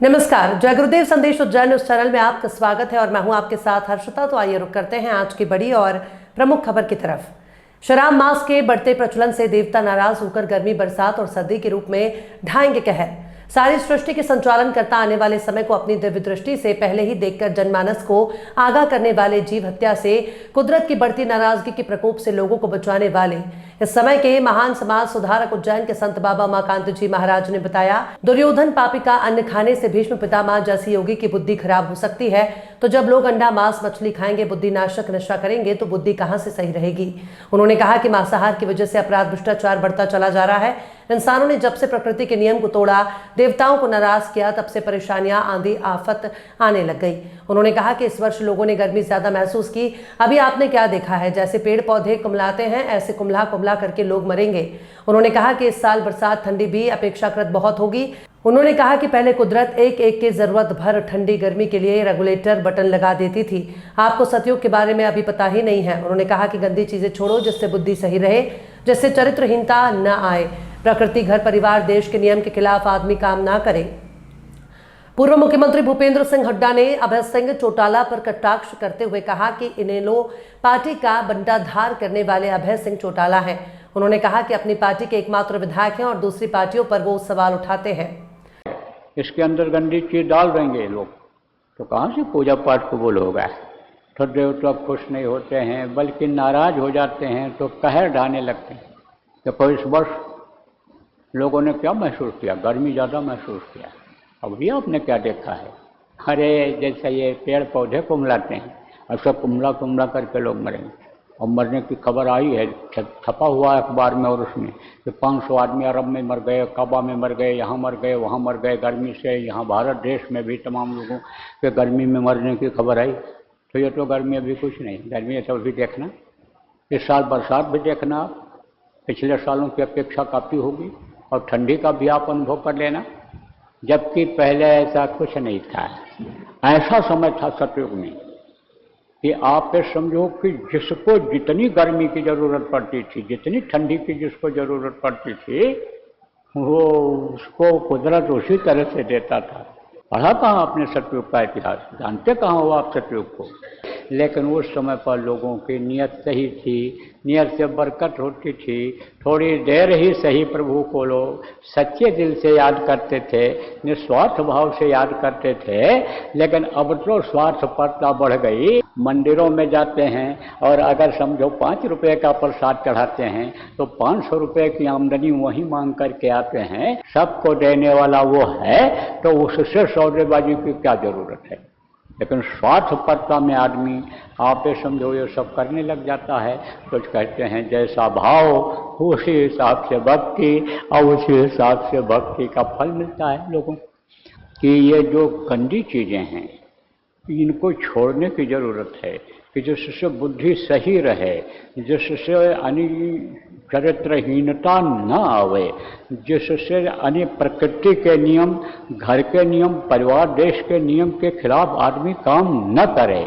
नमस्कार, जय गुरुदेव संदेश उज्जैन न्यूज चैनल में आपका स्वागत है और मैं हूं आपके साथ हर्षिता। तो आइए रुक करते हैं आज की बड़ी और प्रमुख खबर की तरफ। शराब मांस के बढ़ते प्रचलन से देवता नाराज होकर गर्मी, बरसात और सर्दी के रूप में ढाएंगे कहर। सारी सृष्टि के संचालन करता आने वाले समय को अपनी दिव्य दृष्टि से पहले ही देखकर जनमानस को आगाह करने वाले, जीव हत्या से कुदरत की बढ़ती नाराजगी के प्रकोप से लोगों को बचाने वाले इस समय के महान समाज सुधारक उज्जैन के संत बाबा उमाकांत जी महाराज ने बताया, दुर्योधन पापी का अन्न खाने से भीष्म पितामह जैसी योगी की बुद्धि खराब हो सकती है। तो जब लोग अंडा, मांस, मछली खाएंगे, बुद्धि नाशक नशा करेंगे तो बुद्धि कहां से सही रहेगी। उन्होंने कहा कि मांसाहार की वजह से अपराध, भ्रष्टाचार बढ़ता चला जा रहा है। इंसानों ने जब से प्रकृति के नियम को तोड़ा, देवताओं को नाराज किया, तब से परेशानियां, आंधी, आफत आने लग गई। उन्होंने कहा कि इस वर्ष लोगों ने गर्मी ज्यादा महसूस की। अभी आपने क्या देखा है, जैसे पेड़ पौधे कुमलाते हैं ऐसे कुमला कुमला करके लोग मरेंगे। उन्होंने कहा कि इस साल बरसात, ठंडी भी अपेक्षाकृत बहुत होगी। उन्होंने कहा कि पहले कुदरत एक एक के जरूरत भर ठंडी गर्मी के लिए रेगुलेटर बटन लगा देती थी। आपको सतयुग के बारे में अभी पता ही नहीं है। उन्होंने कहा कि गंदी चीजें छोड़ो, जिससे बुद्धि सही रहे, जिससे चरित्रहीनता न आए। प्रकृति, घर परिवार, देश के नियम के खिलाफ आदमी काम ना करे। पूर्व मुख्यमंत्री भूपेंद्र सिंह हुड्डा ने अभय सिंह चौटाला पर कटाक्ष करते हुए कहा कि इनेलो पार्टी का बंटाधार करने वाले अभय सिंह चौटाला हैं। उन्होंने कहा कि अपनी पार्टी के एकमात्र विधायक हैं और दूसरी पार्टियों पर वो सवाल उठाते हैं। इसके अंदर गंदी चीज डाल देंगे लोग तो कहाँ से पूजा पाठ कबूल होगा। तो देवता खुश नहीं होते हैं बल्कि नाराज हो जाते हैं, तो कहर ढाने लगते हैं। देखो इस वर्ष लोगों ने क्या महसूस किया, गर्मी ज़्यादा महसूस किया। अब भी आपने क्या देखा है, अरे जैसे ये पेड़ पौधे कुमलाते हैं, अब सब कुमला कुमला करके लोग मरेंगे। और मरने की खबर आई है, छपा हुआ अखबार में, और उसमें कि 500 आदमी अरब में मर गए, काबा में मर गए, यहाँ मर गए, वहाँ मर गए गर्मी से। यहाँ भारत देश में भी तमाम लोगों के गर्मी में मरने की खबर आई। तो ये तो गर्मी अभी कुछ नहीं, गर्मी तो अभी देखना। इस साल बरसात भी देखना, पिछले सालों की अपेक्षा काफ़ी होगी, और ठंडी का भी आप अनुभव कर लेना, जबकि पहले ऐसा कुछ नहीं था। ऐसा समय था सतयुग में कि आप ये समझो कि जिसको जितनी गर्मी की ज़रूरत पड़ती थी, जितनी ठंडी की जिसको ज़रूरत पड़ती थी, वो उसको कुदरत उसी तरह से देता था। पढ़ा कहाँ आपने सतयुग का इतिहास, जानते कहाँ हो आप सतयुग को। लेकिन उस समय पर लोगों की नीयत सही थी, नीयत से बरकत होती थी। थोड़ी देर ही सही प्रभु को लोग सच्चे दिल से याद करते थे, निस्वार्थ भाव से याद करते थे। लेकिन अब तो स्वार्थपरता बढ़ गई। मंदिरों में जाते हैं और अगर समझो 5 रुपए का प्रसाद चढ़ाते हैं तो 500 रुपए की आमदनी वही मांग करके आते हैं। सबको देने वाला वो है, तो उससे सौदेबाजी की क्या जरूरत है। लेकिन स्वार्थपरता में आदमी आप ये समझो ये सब करने लग जाता है। तो कहते हैं जैसा भाव उसी हिसाब से भक्ति, और उसी हिसाब से भक्ति का फल मिलता है लोगों कि ये जो गंदी चीज़ें हैं इनको छोड़ने की ज़रूरत है, कि जिससे बुद्धि सही रहे, जिससे चरित्रहीनता न आवे, जिससे प्रकृति के नियम, घर के नियम, परिवार, देश के नियम के खिलाफ आदमी काम न करे।